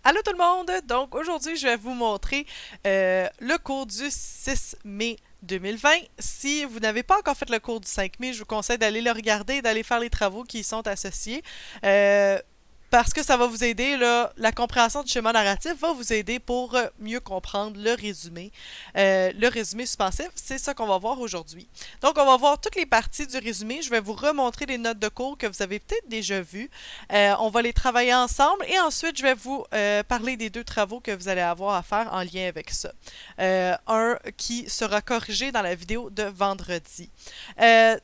Allô tout le monde! Donc aujourd'hui, je vais vous montrer le cours du 6 mai 2020. Si vous n'avez pas encore fait le cours du 5 mai, je vous conseille d'aller le regarder et d'aller faire les travaux qui y sont associés. Euh, Parce que ça va vous aider, là, la compréhension du schéma narratif va vous aider pour mieux comprendre le résumé suspensif. C'est ça qu'on va voir aujourd'hui. Donc, on va voir toutes les parties du résumé. Je vais vous remontrer les notes de cours que vous avez peut-être déjà vues. On va les travailler ensemble et ensuite, je vais vous parler des deux travaux que vous allez avoir à faire en lien avec ça. Un qui sera corrigé dans la vidéo de vendredi.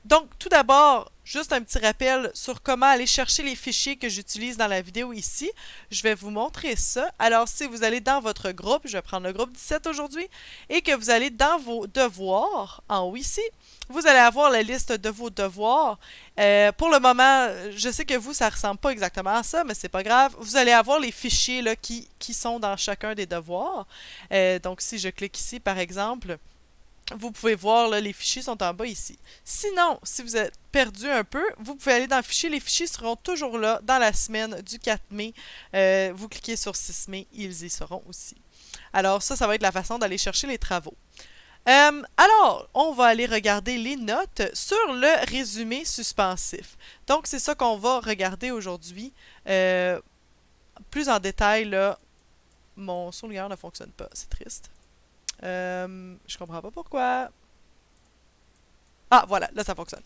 Donc, tout d'abord, juste un petit rappel sur comment aller chercher les fichiers que j'utilise dans la vidéo ici. Je vais vous montrer ça. Alors, si vous allez dans votre groupe, je vais prendre le groupe 17 aujourd'hui, et que vous allez dans vos devoirs, en haut ici, vous allez avoir la liste de vos devoirs. Pour le moment, je sais que vous, ça ressemble pas exactement à ça, mais c'est pas grave. Vous allez avoir les fichiers là, qui sont dans chacun des devoirs. Donc, si je clique ici, par exemple, vous pouvez voir, là, les fichiers sont en bas ici. Sinon, si vous êtes perdu un peu, vous pouvez aller dans le fichier. Les fichiers seront toujours là dans la semaine du 4 mai. Vous cliquez sur 6 mai, ils y seront aussi. Alors ça va être la façon d'aller chercher les travaux. Alors, on va aller regarder les notes sur le résumé suspensif. Donc, c'est ça qu'on va regarder aujourd'hui. Plus en détail, là, mon sauvegarde ne fonctionne pas. C'est triste. Je comprends pas pourquoi. Ah, voilà, là, ça fonctionne.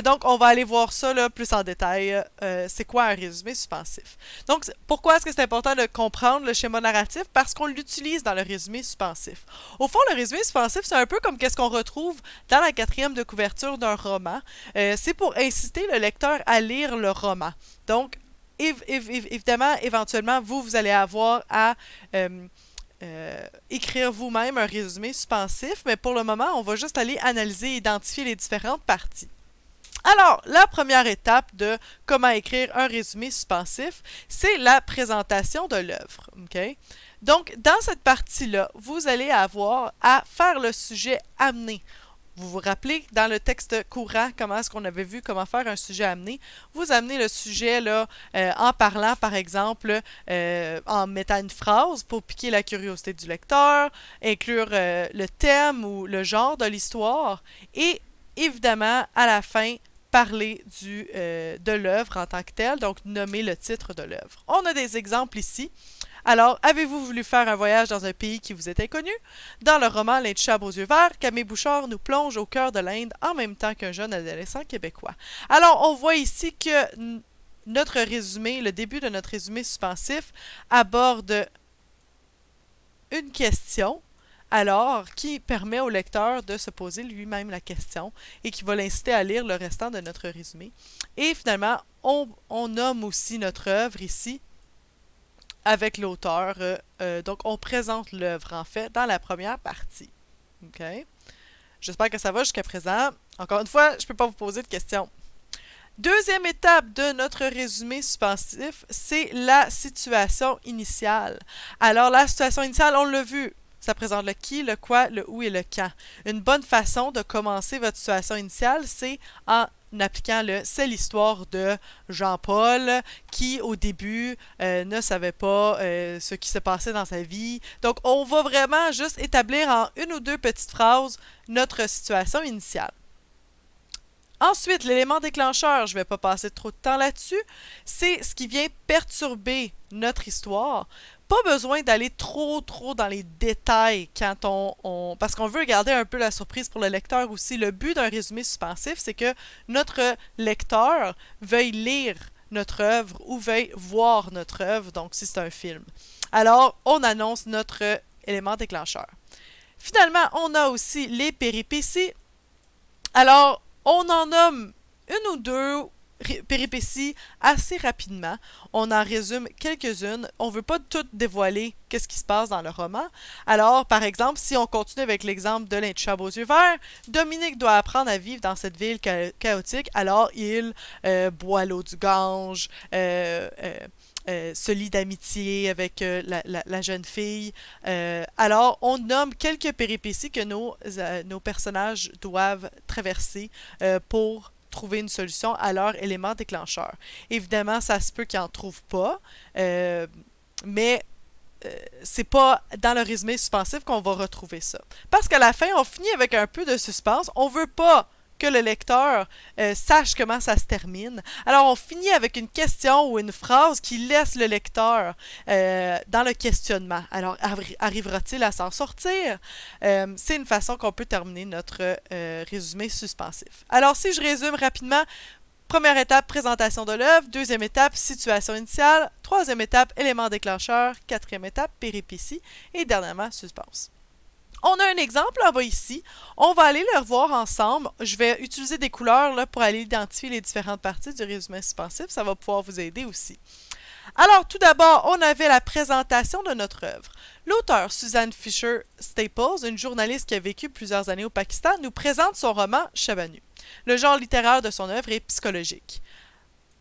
Donc, on va aller voir ça là, plus en détail. C'est quoi un résumé suspensif? Donc, pourquoi est-ce que c'est important de comprendre le schéma narratif? Parce qu'on l'utilise dans le résumé suspensif. Au fond, le résumé suspensif, c'est un peu comme qu'est-ce qu'on retrouve dans la quatrième de couverture d'un roman. C'est pour inciter le lecteur à lire le roman. Donc, évidemment, éventuellement, vous allez avoir à écrire vous-même un résumé suspensif, mais pour le moment, on va juste aller analyser et identifier les différentes parties. Alors, la première étape de comment écrire un résumé suspensif, c'est la présentation de l'œuvre. Okay? Donc, dans cette partie-là, vous allez avoir à faire le sujet amené. Vous vous rappelez dans le texte courant, comment est-ce qu'on avait vu comment faire un sujet amené? Vous amenez le sujet là, en parlant, par exemple, en mettant une phrase pour piquer la curiosité du lecteur, inclure le thème ou le genre de l'histoire, et évidemment, à la fin, parler de l'œuvre en tant que telle, donc nommer le titre de l'œuvre. On a des exemples ici. Alors, avez-vous voulu faire un voyage dans un pays qui vous est inconnu? Dans le roman L'Intouchable aux yeux verts, Camille Bouchard nous plonge au cœur de l'Inde en même temps qu'un jeune adolescent québécois. Alors, on voit ici que notre résumé, le début de notre résumé suspensif, aborde une question, alors qui permet au lecteur de se poser lui-même la question et qui va l'inciter à lire le restant de notre résumé. Et finalement, on nomme aussi notre œuvre ici avec l'auteur. Donc, on présente l'œuvre, en fait, dans la première partie. OK? J'espère que ça va jusqu'à présent. Encore une fois, je ne peux pas vous poser de questions. Deuxième étape de notre résumé suspensif, c'est la situation initiale. Alors, la situation initiale, on l'a vu, ça présente le qui, le quoi, le où et le quand. Une bonne façon de commencer votre situation initiale, c'est en appliquant le c'est l'histoire de Jean-Paul qui au début ne savait pas ce qui se passait dans sa vie. Donc on va vraiment juste établir en une ou deux petites phrases notre situation initiale. Ensuite, l'élément déclencheur, je ne vais pas passer trop de temps là-dessus, c'est ce qui vient perturber notre histoire. Pas besoin d'aller trop dans les détails quand parce qu'on veut garder un peu la surprise pour le lecteur aussi. Le but d'un résumé suspensif, c'est que notre lecteur veuille lire notre œuvre ou veuille voir notre œuvre, donc si c'est un film. Alors, on annonce notre élément déclencheur. Finalement, on a aussi les péripéties. Alors, on en nomme une ou deux péripéties assez rapidement. On en résume quelques-unes. On ne veut pas tout dévoiler qu'est-ce qui se passe dans le roman. Alors, par exemple, si on continue avec l'exemple de l'Intouchable aux yeux verts, Dominique doit apprendre à vivre dans cette ville chaotique. Alors, il boit l'eau du Gange, se lie d'amitié avec la jeune fille. Alors, on nomme quelques péripéties que nos personnages doivent traverser pour trouver une solution à leur élément déclencheur. Évidemment, ça se peut qu'ils n'en trouvent pas, mais c'est pas dans le résumé suspensif qu'on va retrouver ça. Parce qu'à la fin, on finit avec un peu de suspense. On veut pas que le lecteur sache comment ça se termine. Alors, on finit avec une question ou une phrase qui laisse le lecteur dans le questionnement. Alors, arrivera-t-il à s'en sortir? C'est une façon qu'on peut terminer notre résumé suspensif. Alors, si je résume rapidement, première étape, présentation de l'œuvre. Deuxième étape, situation initiale. Troisième étape, élément déclencheur. Quatrième étape, péripétie. Et dernièrement, suspense. On a un exemple en bas ici. On va aller le revoir ensemble. Je vais utiliser des couleurs là, pour aller identifier les différentes parties du résumé suspensif. Ça va pouvoir vous aider aussi. Alors, tout d'abord, on avait la présentation de notre œuvre. L'auteur Suzanne Fisher Staples, une journaliste qui a vécu plusieurs années au Pakistan, nous présente son roman Shabanu. Le genre littéraire de son œuvre est psychologique.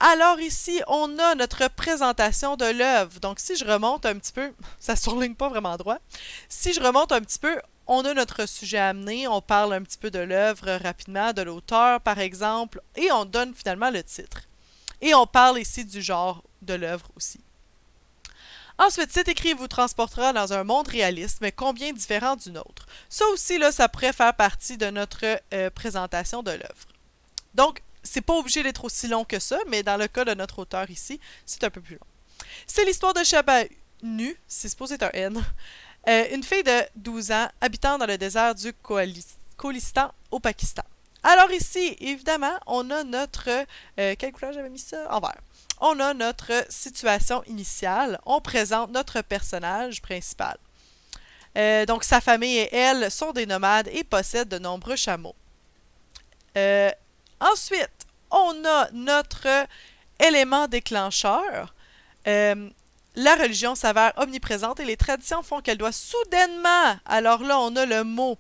Alors ici, on a notre présentation de l'œuvre. Donc si je remonte un petit peu, ça surligne pas vraiment droit. Si je remonte un petit peu, on a notre sujet amené, on parle un petit peu de l'œuvre rapidement, de l'auteur par exemple, et on donne finalement le titre. Et on parle ici du genre de l'œuvre aussi. Ensuite, cet écrit vous transportera dans un monde réaliste, mais combien différent du nôtre. Ça aussi, là, ça pourrait faire partie de notre présentation de l'œuvre. Donc, c'est pas obligé d'être aussi long que ça, mais dans le cas de notre auteur ici, c'est un peu plus long. C'est l'histoire de Shabanu, c'est supposé être un N, une fille de 12 ans habitant dans le désert du Kholistan au Pakistan. Alors ici, évidemment, on a notre... quelle couleur j'avais mis ça? En vert. On a notre situation initiale. On présente notre personnage principal. Donc, sa famille et elle sont des nomades et possèdent de nombreux chameaux. Ensuite, on a notre élément déclencheur. La religion s'avère omniprésente et les traditions font qu'elle doit soudainement... Alors là, on a le mot,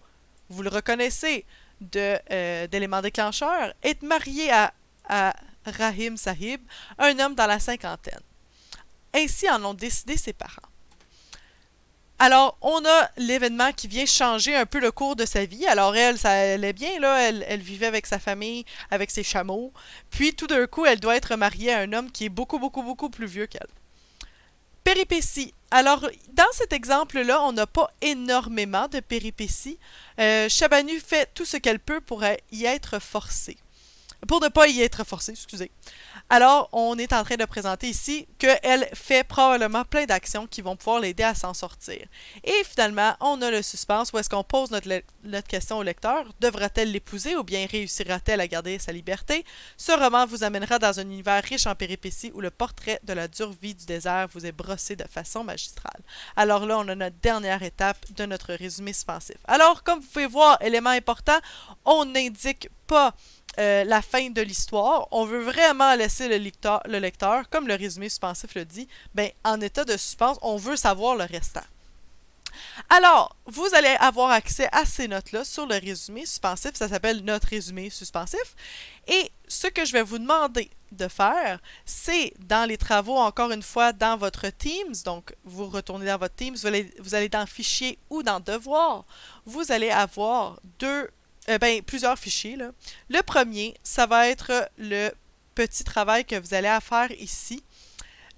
vous le reconnaissez, d'élément déclencheur, être marié à Rahim Sahib, un homme dans la cinquantaine. Ainsi en ont décidé ses parents. Alors, on a l'événement qui vient changer un peu le cours de sa vie. Alors, elle, ça allait bien, là. Elle vivait avec sa famille, avec ses chameaux. Puis, tout d'un coup, elle doit être mariée à un homme qui est beaucoup, beaucoup, beaucoup plus vieux qu'elle. Péripéties. Alors, dans cet exemple-là, on n'a pas énormément de péripéties. Shabanu fait tout ce qu'elle peut pour y être forcée. Pour ne pas y être forcée, excusez. Alors, on est en train de présenter ici qu'elle fait probablement plein d'actions qui vont pouvoir l'aider à s'en sortir. Et finalement, on a le suspense où est-ce qu'on pose notre question au lecteur. Devra-t-elle l'épouser ou bien réussira-t-elle à garder sa liberté? Ce roman vous amènera dans un univers riche en péripéties où le portrait de la dure vie du désert vous est brossé de façon magistrale. Alors là, on a notre dernière étape de notre résumé suspensif. Alors, comme vous pouvez voir, élément important, on n'indique pas la fin de l'histoire. On veut vraiment laisser le lecteur, comme le résumé suspensif le dit, en état de suspense, on veut savoir le restant. Alors, vous allez avoir accès à ces notes-là sur le résumé suspensif, ça s'appelle notre résumé suspensif, et ce que je vais vous demander de faire, c'est dans les travaux, encore une fois, dans votre Teams, donc vous retournez dans votre Teams, vous allez dans Fichier ou dans Devoir, vous allez avoir plusieurs fichiers, là. Le premier, ça va être le petit travail que vous allez faire ici.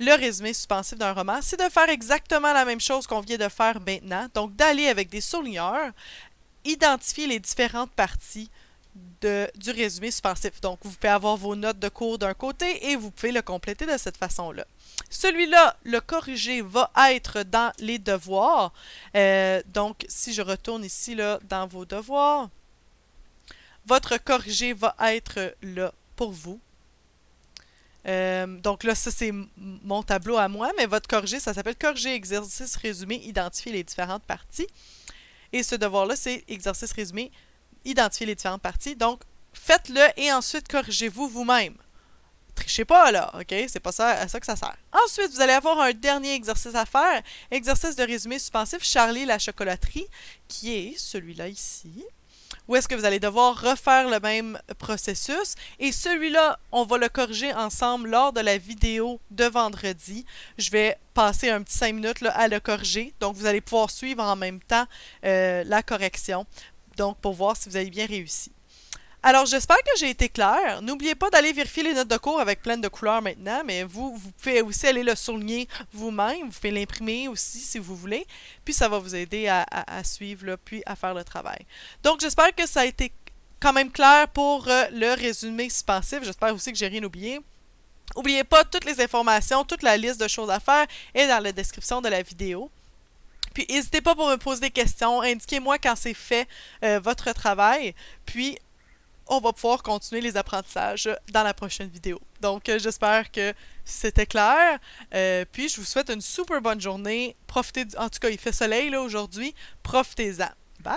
Le résumé suspensif d'un roman, c'est de faire exactement la même chose qu'on vient de faire maintenant. Donc, d'aller avec des surligneurs, identifier les différentes parties du résumé suspensif. Donc, vous pouvez avoir vos notes de cours d'un côté et vous pouvez le compléter de cette façon-là. Celui-là, le corrigé, va être dans les devoirs. Donc, si je retourne ici là, dans vos devoirs, votre corrigé va être là pour vous. Donc là, ça c'est mon tableau à moi, mais votre corrigé, ça s'appelle corrigé, exercice résumé, identifier les différentes parties. Et ce devoir-là, c'est exercice résumé, identifier les différentes parties. Donc, faites-le et ensuite corrigez-vous vous-même. Trichez pas là, ok? C'est pas ça, à ça que ça sert. Ensuite, vous allez avoir un dernier exercice à faire. Exercice de résumé suspensif, Charlie la chocolaterie, qui est celui-là ici. Où est-ce que vous allez devoir refaire le même processus. Et celui-là, on va le corriger ensemble lors de la vidéo de vendredi. Je vais passer un petit 5 minutes là, à le corriger. Donc, vous allez pouvoir suivre en même temps la correction. Donc, pour voir si vous avez bien réussi. Alors, j'espère que j'ai été claire. N'oubliez pas d'aller vérifier les notes de cours avec plein de couleurs maintenant, mais vous pouvez aussi aller le souligner vous-même. Vous pouvez l'imprimer aussi si vous voulez. Puis, ça va vous aider à suivre, là, puis à faire le travail. Donc, j'espère que ça a été quand même clair pour le résumé suspensif. J'espère aussi que j'ai rien oublié. N'oubliez pas, toutes les informations, toute la liste de choses à faire est dans la description de la vidéo. Puis, n'hésitez pas pour me poser des questions. Indiquez-moi quand c'est fait votre travail. Puis, on va pouvoir continuer les apprentissages dans la prochaine vidéo. Donc, j'espère que c'était clair. Puis, je vous souhaite une super bonne journée. Profitez, en tout cas, il fait soleil là aujourd'hui. Profitez-en. Bye!